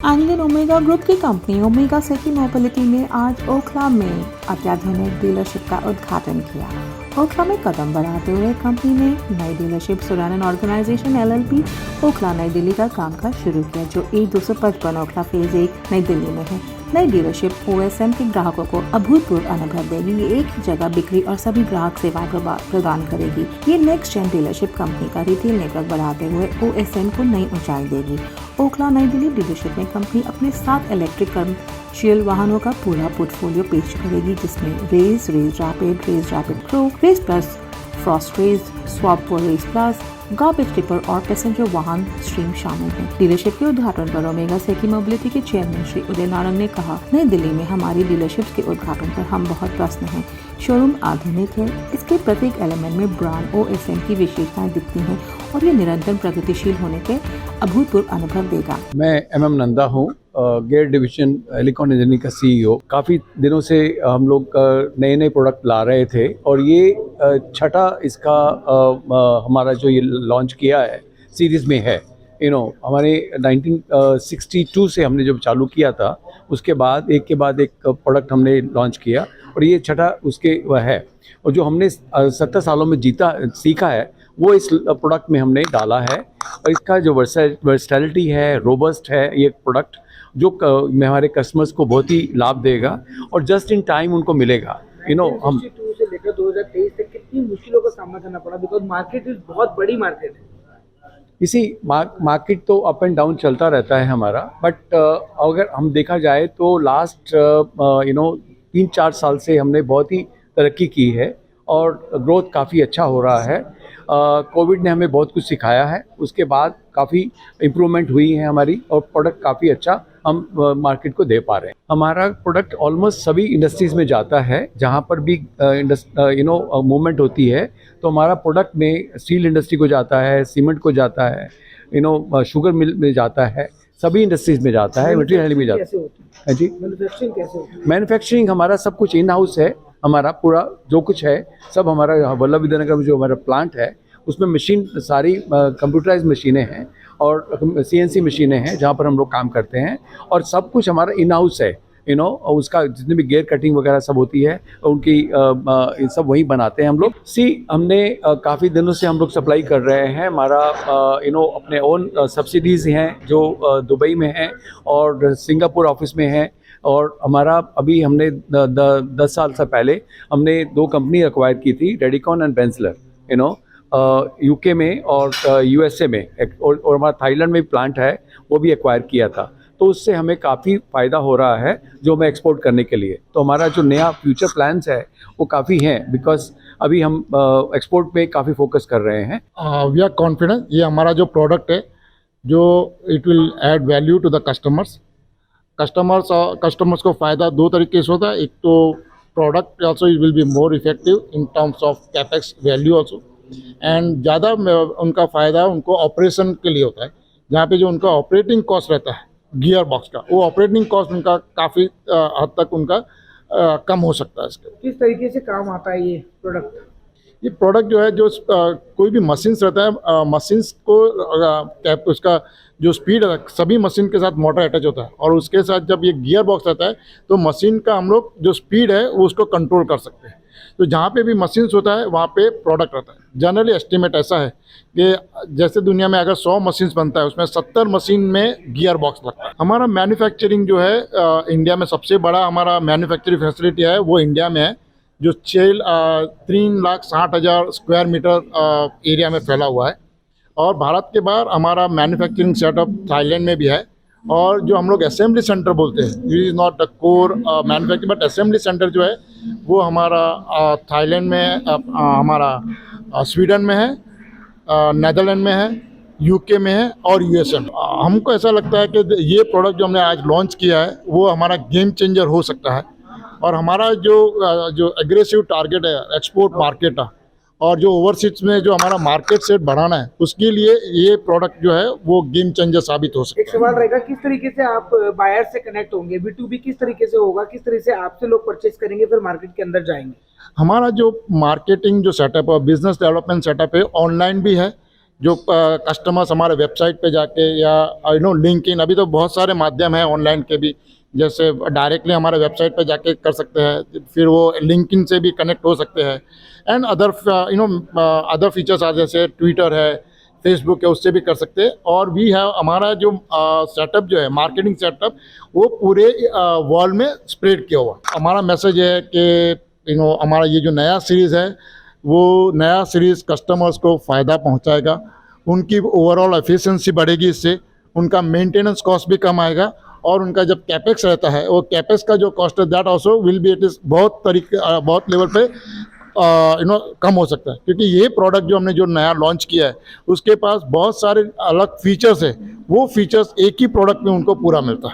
एंगलिन omega group की company omega city mobility ने आज ओखला में अत्याधुनिक डीलरशिप का उद्घाटन किया। ओखला में कदम बढ़ाते हुए कंपनी ने नई डीलरशिप सुरानन ऑर्गेनाइजेशन एलएलपी ओखला नई दिल्ली का कामकाज शुरू किया, जो E255 ओखला फेज 1 नई दिल्ली में है। नई डीलरशिप OSM के ग्राहकों को अभूतपूर्व अनुभव देगी। ये एक ही जगह बिक्री और सभी ग्राहक सेवाएं प्रदान करेगी। ये नेक्स्ट जेन डीलरशिप कंपनी का रिटेल नेटवर्क बढ़ाते हुए OSM को नई ऊंचाई देगी। ओखला नई दिल्ली डीलरशिप में कंपनी अपने 7 इलेक्ट्रिक कमर्शियल वाहनों का पूरा पोर्टफोलियो पेश करेगी, जिसमें race rapid pro, race plus, frost race, swap for race plus, garbage tipper और पैसेंजर वाहन स्ट्रीम शामिल है। डीलरशिप के उद्घाटन पर ओमेगा सिटी मोबिलिटी के चेयरमैन श्री उदय नारंग ने कहा, नई दिल्ली में हमारी डीलरशिप के उद्घाटन पर हम बहुत प्रसन्न हैं। शोरूम आधुनिक है, इसके प्रत्येक एलिमेंट में ब्रांड OSM की विशेषताएं दिखती हैं और ये निरंतर प्रगतिशील होने के अभूतपूर्व अनुभव देगा। मैं MM नंदा हूँ, गियर डिवीजन हेलिकॉन इंजीनियरिंग का CEO। काफ़ी दिनों से हम लोग नए नए प्रोडक्ट ला रहे थे और ये छठा इसका हमारा जो ये लॉन्च किया है सीरीज़ में है। हमारे 1962 से हमने जब चालू किया था, उसके बाद एक के बाद एक प्रोडक्ट हमने लॉन्च किया और ये छठा उसके वह है। और जो हमने 70 सालों में सीखा है वो इस प्रोडक्ट में हमने डाला है। और इसका जो वर्सटैलिटी है, रोबस्ट है ये प्रोडक्ट, जो हमारे कस्टमर्स को बहुत ही लाभ देगा और जस्ट इन टाइम उनको मिलेगा। हम से लेकर 2023 तक कितनी मुश्किलों का सामना करना पड़ा, बिकॉज मार्केट इज बहुत बड़ी मार्केट है। इसी मार्केट तो अप एंड डाउन चलता रहता है हमारा, बट अगर हम देखा जाए तो लास्ट 3-4 साल से हमने बहुत ही तरक्की की है और ग्रोथ काफ़ी अच्छा हो रहा है। कोविड ने हमें बहुत कुछ सिखाया है, उसके बाद काफ़ी इम्प्रूवमेंट हुई है हमारी और प्रोडक्ट काफ़ी अच्छा हम मार्केट को दे पा रहे हैं। हमारा प्रोडक्ट ऑलमोस्ट सभी इंडस्ट्रीज़ में जाता है, जहाँ पर भी मूवमेंट होती है तो हमारा प्रोडक्ट में स्टील इंडस्ट्री को जाता है, सीमेंट को जाता है, शुगर मिल में जाता है, सभी इंडस्ट्रीज़ में जाता है, मटेरियल में जाता है। जी, मैन्युफैक्चरिंग कैसे होती है? मैन्युफैक्चरिंग हमारा सब कुछ इन हाउस है। हमारा पूरा जो कुछ है सब हमारा वल्लभ विद्यानगर में जो हमारा प्लांट है उसमें मशीन सारी कंप्यूटराइज मशीनें हैं और CNC मशीनें हैं जहाँ पर हम लोग काम करते हैं और सब कुछ हमारा इन हाउस है। उसका जितने भी गियर कटिंग वगैरह सब होती है उनकी सब वहीं बनाते हैं हम लोग। हमने काफ़ी दिनों से हम लोग सप्लाई कर रहे हैं। हमारा अपने ओन सब्सिडीज़ हैं जो दुबई में हैं और सिंगापुर ऑफिस में हैं। और हमारा अभी हमने 10 साल से पहले हमने 2 कंपनी एक्वायर की थी, रेडिकॉन एंड बेंसलर, UK में और USA में, और हमारा थाईलैंड में प्लांट है वो भी एक्वायर किया था। तो उससे हमें काफ़ी फ़ायदा हो रहा है जो हमें एक्सपोर्ट करने के लिए। तो हमारा जो नया फ्यूचर प्लान्स है वो काफ़ी हैं, बिकॉज अभी हम एक्सपोर्ट पे काफ़ी फोकस कर रहे हैं। वी आर कॉन्फिडेंट ये हमारा जो प्रोडक्ट है जो it will add value to the customers को फ़ायदा 2 तरीके से होता है। एक तो product also it will be more effective in terms of capex value also, and ज़्यादा उनका फ़ायदा उनको ऑपरेशन के लिए होता है, जहाँ पे जो उनका ऑपरेटिंग कॉस्ट रहता है गियर बॉक्स का, वो ऑपरेटिंग कॉस्ट उनका काफ़ी हद तक उनका कम हो सकता है। इसके किस तरीके से काम आता है ये प्रोडक्ट? ये प्रोडक्ट जो है जो कोई भी मशीन्स रहता है, मशीन्स को उसका जो स्पीड है सभी मशीन के साथ मोटर अटैच होता है और उसके साथ जब ये गियर बॉक्स रहता है तो मशीन का हम लोग जो स्पीड है वो उसको कंट्रोल कर सकते हैं। तो जहाँ पे भी मशीन्स होता है वहाँ पे प्रोडक्ट रहता है। जनरली एस्टिमेट ऐसा है कि जैसे दुनिया में अगर 100 मशीन्स बनता है उसमें 70 मशीन में गियर बॉक्स लगता है। हमारा मैन्युफैक्चरिंग जो है इंडिया में सबसे बड़ा हमारा मैन्युफैक्चरिंग फैसिलिटी है वो इंडिया में है, जो 3,60,000 स्क्वायर मीटर एरिया में फैला हुआ है। और भारत के बाहर हमारा मैन्युफैक्चरिंग सेटअप थाईलैंड में भी है। और जो हम लोग असेंबली सेंटर बोलते हैं, it is not the core manufacturing but assembly centre जो है वो हमारा थाईलैंड में है, हमारा स्वीडन में है, नेदरलैंड में है, UK में है और USA में। हमको ऐसा लगता है कि ये प्रोडक्ट जो हमने आज लॉन्च किया है वो हमारा गेम चेंजर हो सकता है। और हमारा जो एग्रेसिव टारगेट है एक्सपोर्ट मार्केट का और जो ओवरसीज में जो हमारा मार्केट सेट बढ़ाना है, उसके लिए ये प्रोडक्ट जो है वो गेम चेंजर साबित हो सकता है। एक सवाल रहेगा, किस तरीके से आप बायर से कनेक्ट होंगे? B2B किस तरीके से होगा, किस तरह से आपसे लोग परचेज करेंगे फिर मार्केट के अंदर जाएंगे? हमारा जो मार्केटिंग जो सेटअप है, बिजनेस डेवलपमेंट सेटअप है, ऑनलाइन भी है, जो कस्टमर्स हमारे वेबसाइट पे जाके या लिंक्डइन, अभी तो बहुत सारे माध्यम हैं ऑनलाइन के भी, जैसे डायरेक्टली हमारे वेबसाइट पे जाके कर सकते हैं, फिर वो लिंक्डइन से भी कनेक्ट हो सकते हैं, एंड अदर अदर फीचर्स आ जैसे ट्विटर है, फेसबुक है, उससे भी कर सकते हैं। और वी हैव हमारा जो सेटअप जो है मार्केटिंग सेटअप, वो पूरे वर्ल्ड में स्प्रेड किया हुआ। हमारा मैसेज है कि हमारा ये जो नया सीरीज़ है, वो नया सीरीज़ कस्टमर्स को फ़ायदा पहुंचाएगा, उनकी ओवरऑल एफिशिएंसी बढ़ेगी, इससे उनका मेंटेनेंस कॉस्ट भी कम आएगा, और उनका जब कैपेक्स रहता है, वो कैपेक्स का जो कॉस्ट है that also will be, it is बहुत लेवल पे कम हो सकता है, क्योंकि ये प्रोडक्ट जो हमने जो नया लॉन्च किया है उसके पास बहुत सारे अलग फीचर्स है, वो फीचर्स एक ही प्रोडक्ट में उनको पूरा मिलता है।